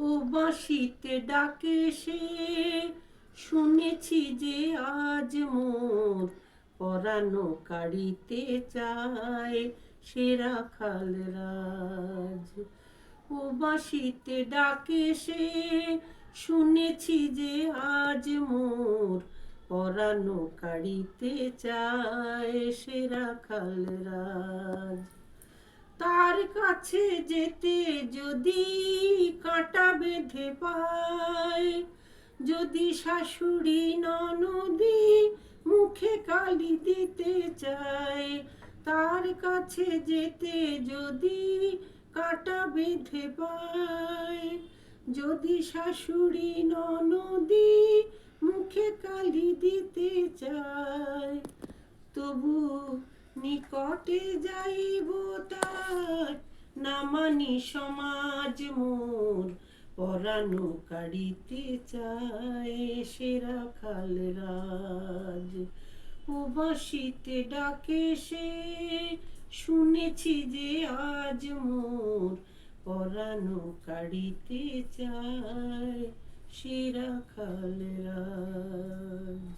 ও বাঁশিতে ডাকে সে, শুনেছি যে আজ মোর পরানো কাড়িতে চায় সে রাখাল রাজ। ও বাঁশিতে ডাকে সে, শুনেছি যে আজ মোর পরানো কাড়িতে চায় সে রাখাল রাজ। তার কাছে যেতে যদি কাঁটা বেঁধে পায়, যদি শাশুড়ি ননদি মুখে কালি দিতে চায়, তার কাছে যেতে যদি কাঁটা বেঁধে পায়, যদি শাশুড়ি ননদি মুখে কালি দিতে চায়, তবু নিকটে যাইব তার, না মানি সমাজ মোর পরানো কাড়িতে চায় সে রাখাল রাজ। ও বাঁশিতে ডাকে সে, শুনেছি যে আজ মোর পরানো কাড়িতে চায় সে রাখাল রাজ।